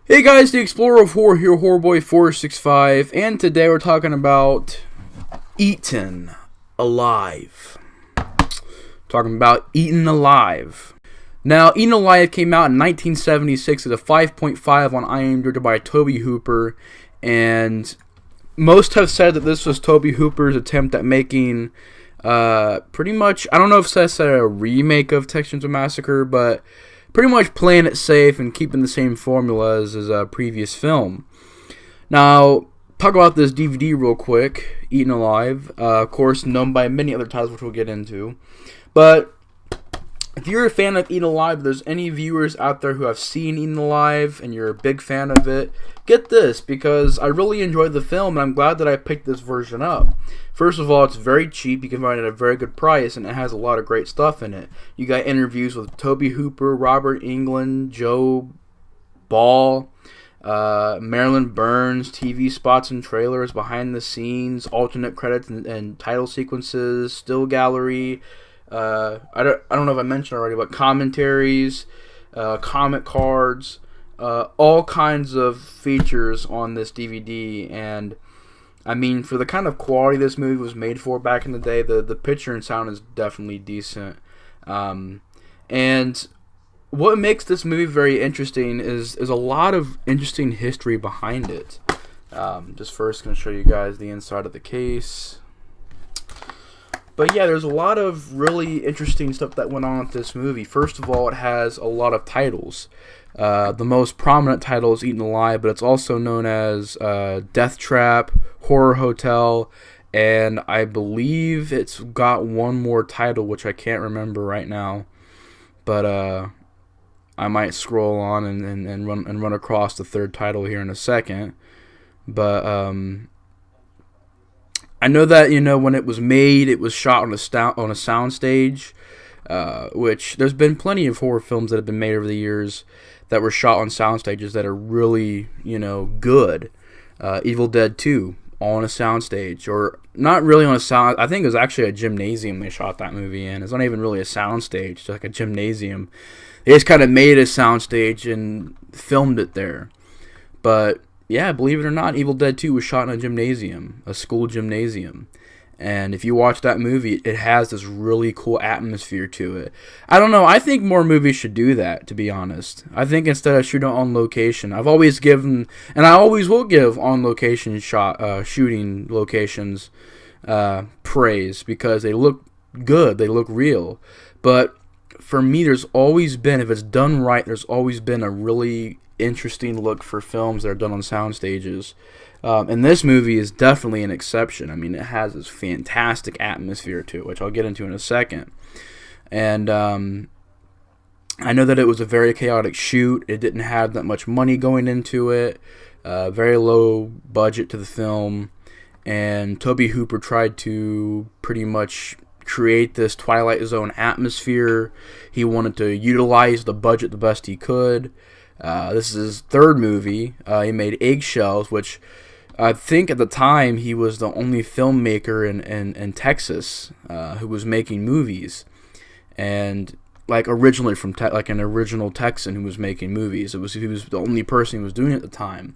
Hey guys, the Explorer of Horror here, Horrorboy465, and today we're talking about Eaten Alive. Talking about Eaten Alive. Now, Eaten Alive came out in 1976 at a 5.5 on IMDb by Tobe Hooper, and most have said that this was Tobe Hooper's attempt at making pretty much, I don't know if that's a remake of Texas Chainsaw Massacre, but pretty much playing it safe and keeping the same formula as his previous film. Now, talk about this DVD real quick, Eaten Alive. Of course, known by many other titles, which we'll get into. But if you're a fan of Eaten Alive, if there's any viewers out there who have seen Eaten Alive and you're a big fan of it, get this, because I really enjoyed the film and I'm glad that I picked this version up. First of all, it's very cheap. You can find it at a very good price, and it has a lot of great stuff in it. You got interviews with Tobe Hooper, Robert Englund, Joe Ball, Marilyn Burns, TV spots and trailers, behind the scenes, alternate credits and title sequences, still gallery. I don't know if I mentioned already, but commentaries, comic cards, all kinds of features on this DVD. And I mean, for the kind of quality this movie was made for back in the day, the picture and sound is definitely decent. And what makes this movie very interesting is a lot of interesting history behind it. Just first going to show you guys the inside of the case. But yeah, there's a lot of really interesting stuff that went on with this movie. First of all, it has a lot of titles. The most prominent title is Eaten Alive, but it's also known as Death Trap, Horror Hotel, and I believe it's got one more title, which I can't remember right now. But I might scroll on and run across the third title here in a second. But I know that, when it was made, it was shot on a soundstage, which there's been plenty of horror films that have been made over the years that were shot on sound stages that are really, good. Evil Dead 2, all on a soundstage, or not really on a sound. I think it was actually a gymnasium they shot that movie in. It's not even really a soundstage; it's like a gymnasium. They just kind of made a soundstage and filmed it there. But yeah, believe it or not, Evil Dead 2 was shot in a gymnasium, a school gymnasium. And if you watch that movie, it has this really cool atmosphere to it. I don't know, I think more movies should do that, to be honest. I think instead of shooting on location, I've always given, and I always will give on location shooting locations praise, because they look good, they look real. But for me, there's always been, if it's done right, there's always been a really interesting look for films that are done on sound stages. And this movie is definitely an exception. I mean, it has this fantastic atmosphere to it, which I'll get into in a second. And I know that it was a very chaotic shoot. It didn't have that much money going into it. Very low budget to the film. And Tobe Hooper tried to pretty much create this Twilight Zone atmosphere. He wanted to utilize the budget the best he could. This is his third movie. He made Eggshells, which I think at the time he was the only filmmaker in Texas who was making movies, and like originally from like an original Texan who was making movies. He was the only person who was doing it at the time.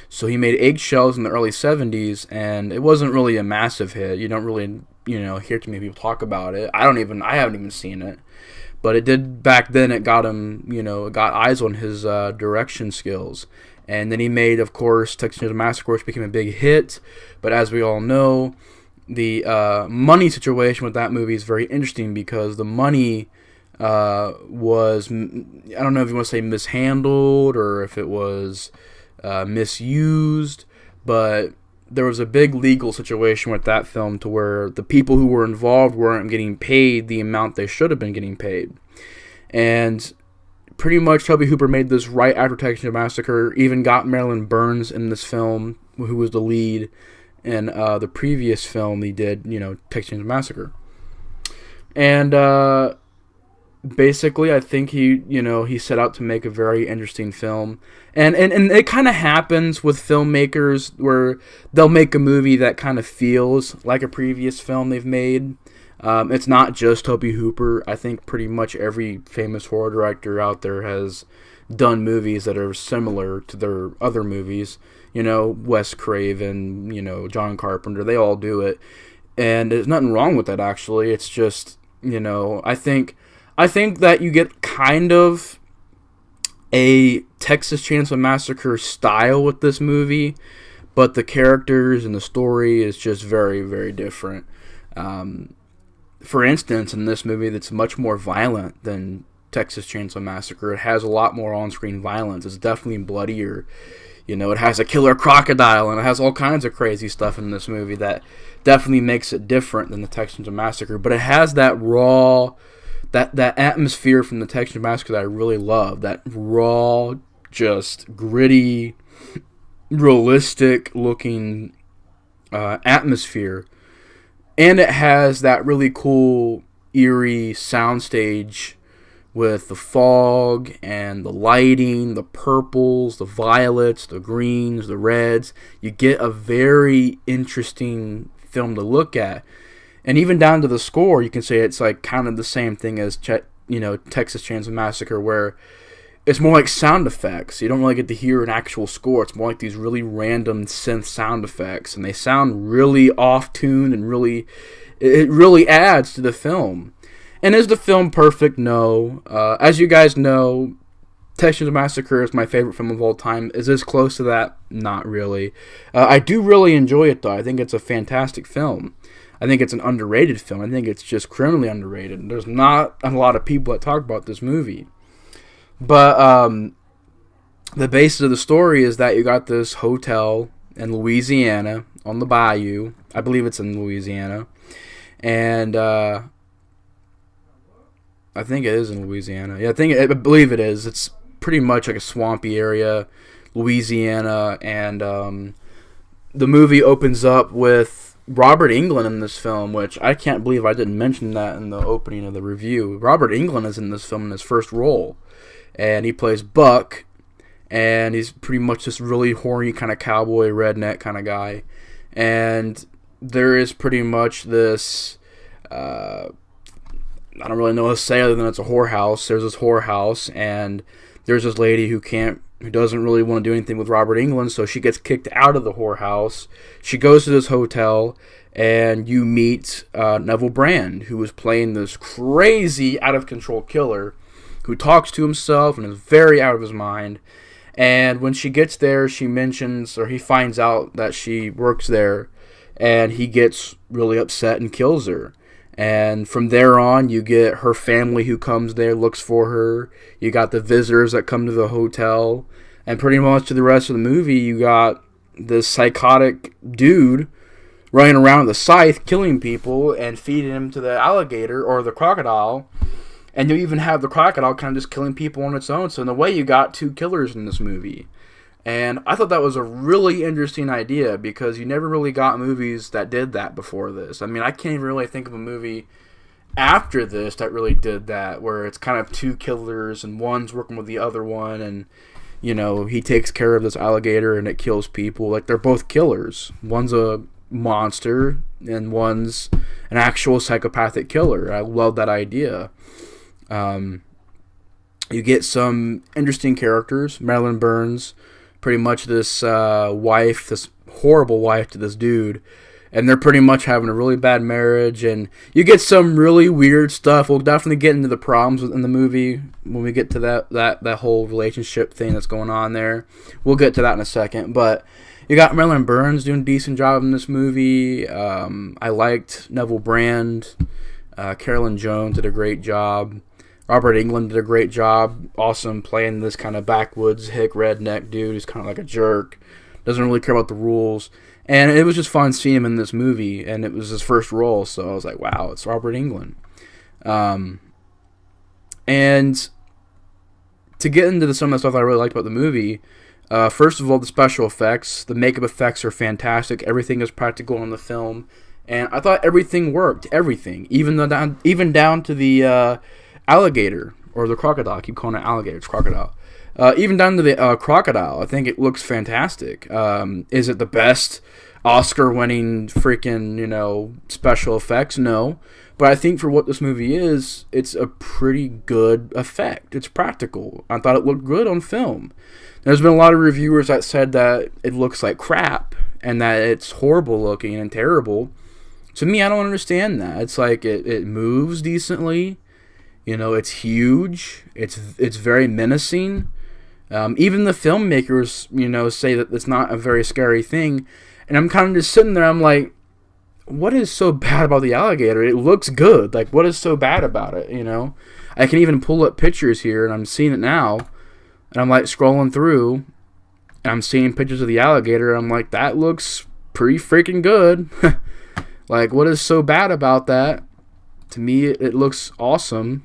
So he made Eggshells in the early 70s, and it wasn't really a massive hit. You don't really hear too many people talk about it. I haven't even seen it. But it did back then. It got him, it got eyes on his direction skills. And then he made, of course, Texas Chainsaw Massacre, which became a big hit. But as we all know, the money situation with that movie is very interesting, because the money was, I don't know if you want to say mishandled or if it was misused, but there was a big legal situation with that film to where the people who were involved weren't getting paid the amount they should have been getting paid. And pretty much Tobe Hooper made this right after Texas Chainsaw Massacre, even got Marilyn Burns in this film, who was the lead in the previous film he did, Texas Chainsaw Massacre. And basically, I think he set out to make a very interesting film. And it kind of happens with filmmakers where they'll make a movie that kind of feels like a previous film they've made. It's not just Tobe Hooper. I think pretty much every famous horror director out there has done movies that are similar to their other movies. You know, Wes Craven, you know, John Carpenter, they all do it. And there's nothing wrong with that, actually. It's just, you know, I think that you get kind of a Texas Chainsaw Massacre style with this movie, but the characters and the story is just very, very different. For instance, in this movie, that's much more violent than Texas Chainsaw Massacre. It has a lot more on-screen violence. It's definitely bloodier. You know, it has a killer crocodile, and it has all kinds of crazy stuff in this movie that definitely makes it different than the Texas Chainsaw Massacre. But it has that raw, that atmosphere from the Texas Chainsaw Massacre that I really love. That raw, just gritty, realistic-looking atmosphere. And it has that really cool, eerie soundstage with the fog and the lighting, the purples, the violets, the greens, the reds. You get a very interesting film to look at. And even down to the score, you can say it's like kind of the same thing as Texas Chainsaw Massacre, where it's more like sound effects. You don't really get to hear an actual score. It's more like these really random synth sound effects, and they sound really off-tuned and it really adds to the film. And is the film perfect? No. As you guys know, Texas Chainsaw Massacre is my favorite film of all time. Is this close to that? Not really. I do really enjoy it, though. I think it's a fantastic film. I think it's an underrated film. I think it's just criminally underrated. There's not a lot of people that talk about this movie. But the basis of the story is that you got this hotel in Louisiana on the bayou. I believe it's in Louisiana. And I think it is in Louisiana. Yeah, I believe it is. It's pretty much like a swampy area, Louisiana, and the movie opens up with Robert Englund in this film, which I can't believe I didn't mention that in the opening of the review. Robert Englund is in this film in his first role, and he plays Buck, and he's pretty much this really horny kind of cowboy, redneck kind of guy, and there is pretty much this... I don't really know what to say other than it's a whorehouse. There's this whorehouse, and there's this lady who doesn't really want to do anything with Robert Englund, so she gets kicked out of the whorehouse. She goes to this hotel, and you meet Neville Brand, who is playing this crazy, out-of-control killer who talks to himself and is very out of his mind. And when she gets there, he finds out that she works there, and he gets really upset and kills her. And from there on, you get her family who comes there, looks for her. You got the visitors that come to the hotel. And pretty much to the rest of the movie, you got this psychotic dude running around with a scythe, killing people, and feeding them to the alligator or the crocodile. And you even have the crocodile kind of just killing people on its own. So in a way, you got two killers in this movie. And I thought that was a really interesting idea because you never really got movies that did that before this. I mean, I can't even really think of a movie after this that really did that, where it's kind of two killers and one's working with the other one, and, you know, he takes care of this alligator and it kills people. Like, they're both killers. One's a monster and one's an actual psychopathic killer. I love that idea. You get some interesting characters. Marilyn Burns, pretty much this wife, this horrible wife to this dude, and they're pretty much having a really bad marriage, and you get some really weird stuff. We'll definitely get into the problems in the movie when we get to that whole relationship thing that's going on there. We'll get to that in a second, but you got Marilyn Burns doing a decent job in this movie. I liked Neville Brand. Carolyn Jones did a great job. Robert Englund did a great job, awesome, playing this kind of backwoods hick redneck dude who's kind of like a jerk, doesn't really care about the rules, and it was just fun seeing him in this movie, and it was his first role, so I was like, wow, it's Robert Englund. And to get into some of the stuff I really liked about the movie, first of all, the special effects, the makeup effects are fantastic, everything is practical in the film, and I thought everything worked, even down to the alligator, or the crocodile. I keep calling it alligator. It's crocodile. Even down to the crocodile, I think it looks fantastic. Is it the best Oscar-winning freaking, special effects. No. But I think for what this movie is, it's a pretty good effect. It's practical. I thought it looked good on film. There's been a lot of reviewers that said that it looks like crap and that it's horrible looking and terrible. To me, I don't understand that. It's like it moves decently. It's huge. It's very menacing. Even the filmmakers, say that it's not a very scary thing. And I'm kind of just sitting there, I'm like, what is so bad about the alligator? It looks good. Like, what is so bad about it, I can even pull up pictures here, and I'm seeing it now. And I'm, like, scrolling through, and I'm seeing pictures of the alligator, and I'm like, that looks pretty freaking good. Like, what is so bad about that? To me, it looks awesome.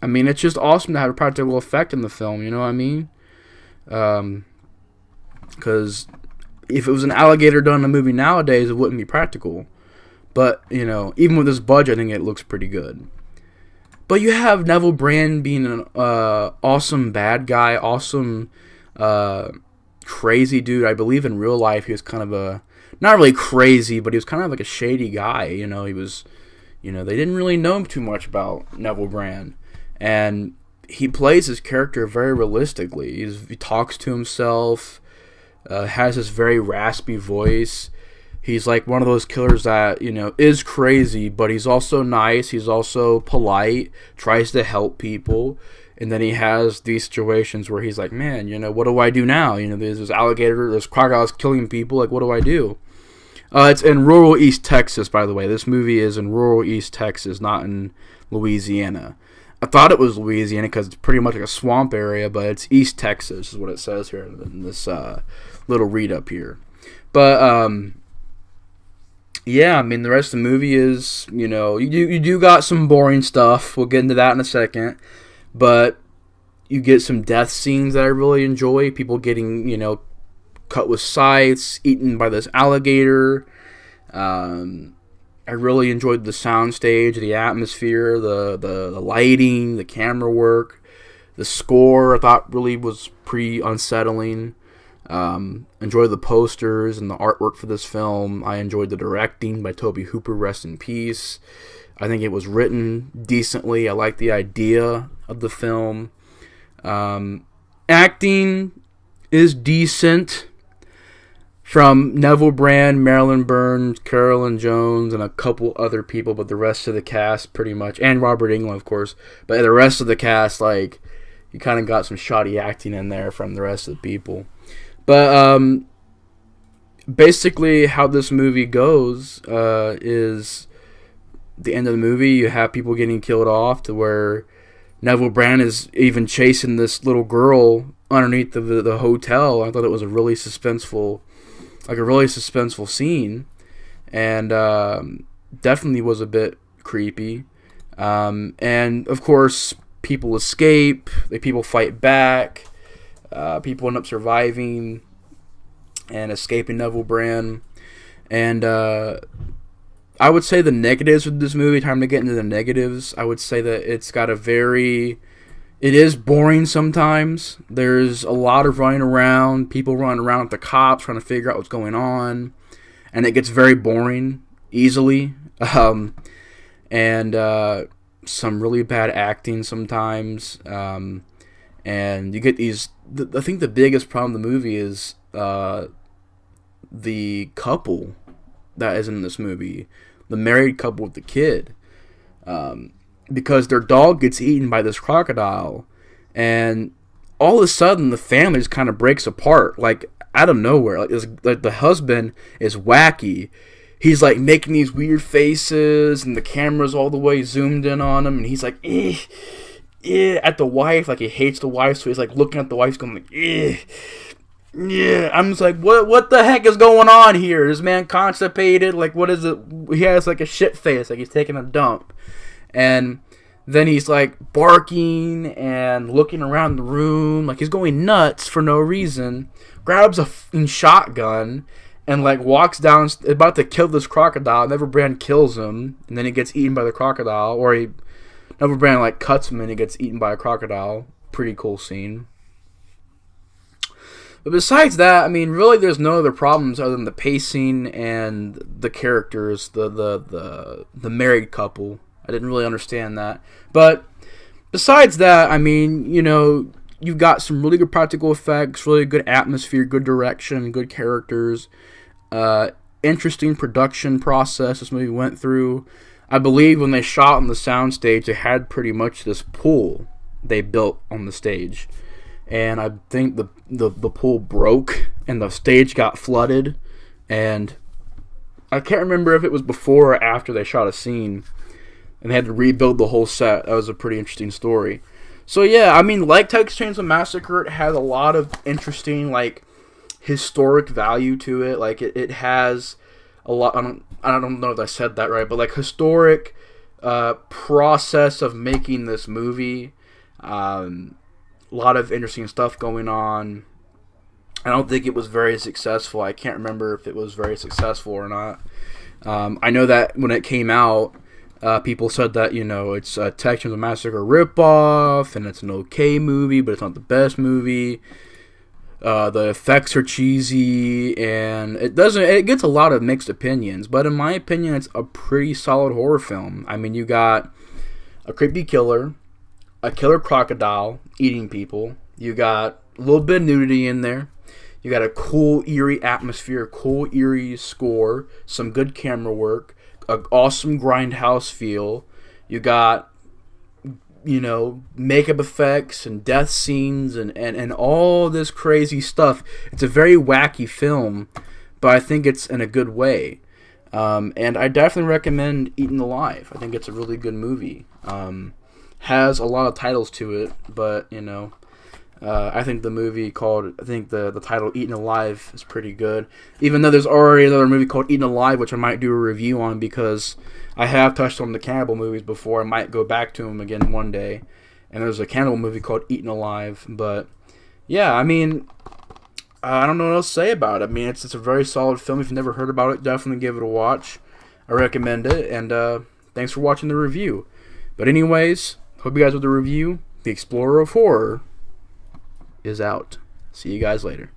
I mean, it's just awesome to have a practical effect in the film, you know what I mean? Because if it was an alligator done in a movie nowadays, it wouldn't be practical. But, even with this budget, I think it looks pretty good. But you have Neville Brand being an awesome bad guy, awesome crazy dude. I believe in real life he was kind of a, not really crazy, but he was kind of like a shady guy. He was, they didn't really know him too much about Neville Brand. And he plays his character very realistically. He talks to himself, has this very raspy voice. He's like one of those killers that, is crazy, but he's also nice. He's also polite, tries to help people. And then he has these situations where he's like, man, what do I do now? There's this alligator, there's crocodiles killing people. Like, what do I do? It's in rural East Texas, by the way. This movie is in rural East Texas, not in Louisiana. I thought it was Louisiana because it's pretty much like a swamp area, but it's East Texas is what it says here in this little read-up here. But, yeah, I mean, the rest of the movie is, you do got some boring stuff. We'll get into that in a second. But you get some death scenes that I really enjoy. People getting, cut with scythes, eaten by this alligator. I really enjoyed the soundstage, the atmosphere, the lighting, the camera work. The score I thought really was pretty unsettling. Enjoyed the posters and the artwork for this film. I enjoyed the directing by Tobe Hooper, rest in peace. I think it was written decently. I like the idea of the film. Acting is decent from Neville Brand, Marilyn Burns, Carolyn Jones, and a couple other people, but the rest of the cast pretty much, and Robert Englund, of course, but the rest of the cast, like, you kind of got some shoddy acting in there from the rest of the people. But basically how this movie goes is the end of the movie, you have people getting killed off to where Neville Brand is even chasing this little girl underneath the hotel. I thought it was a really suspenseful scene, and definitely was a bit creepy. And of course, people escape. People fight back. People end up surviving and escaping Neville Brand. And I would say the negatives of this movie, time to get into the negatives, I would say that it is boring sometimes. There's a lot of running around, people running around with the cops trying to figure out what's going on, and it gets very boring easily. And some really bad acting sometimes. And you get these, I think the biggest problem of the movie is the couple that is in this movie, the married couple with the kid. Because their dog gets eaten by this crocodile, and all of a sudden the family just kind of breaks apart, like out of nowhere. Like the husband is wacky. He's like making these weird faces, and the camera's all the way zoomed in on him, and he's like, at the wife, like he hates the wife, so he's like looking at the wife, going like, yeah. I'm just like, what the heck is going on here? Is this man constipated? Like, what is it? He has like a shit face, like he's taking a dump. And then he's like barking and looking around the room like he's going nuts for no reason. Grabs a shotgun and like walks down, about to kill this crocodile. Neville Brand kills him, and then he gets eaten by the crocodile. Or Neville Brand like cuts him and he gets eaten by a crocodile. Pretty cool scene. But besides that, I mean, really, there's no other problems other than the pacing and the characters, the married couple. I didn't really understand that. But besides that, I mean, you've got some really good practical effects, really good atmosphere, good direction, good characters, interesting production process this movie went through. I believe when they shot on the soundstage, they had pretty much this pool they built on the stage. And I think the pool broke and the stage got flooded. And I can't remember if it was before or after they shot a scene and they had to rebuild the whole set. That was a pretty interesting story. So yeah, I mean, like Texas Chainsaw Massacre, it has a lot of interesting, like, historic value to it. Like, it has a lot, I don't know if I said that right, but, like, historic process of making this movie. A lot of interesting stuff going on. I don't think it was very successful. I can't remember if it was very successful or not. I know that when it came out, people said that, it's a Texas Chainsaw Massacre ripoff, and it's an okay movie, but it's not the best movie. The effects are cheesy, and it gets a lot of mixed opinions, but in my opinion, it's a pretty solid horror film. I mean, you got a creepy killer, a killer crocodile eating people, you got a little bit of nudity in there, you got a cool, eerie atmosphere, cool, eerie score, some good camera work, an awesome grindhouse feel, you got, makeup effects and death scenes and all this crazy stuff. It's a very wacky film, but I think it's in a good way. And I definitely recommend Eaten Alive. I think it's a really good movie. Has a lot of titles to it, but, I think the movie the title Eaten Alive is pretty good. Even though there's already another movie called Eaten Alive, which I might do a review on because I have touched on the cannibal movies before. I might go back to them again one day. And there's a cannibal movie called Eaten Alive. But, yeah, I mean, I don't know what else to say about it. I mean, it's a very solid film. If you've never heard about it, definitely give it a watch. I recommend it. And thanks for watching the review. But anyways, hope you guys with the review. The Explorer of Horror is out. See you guys later.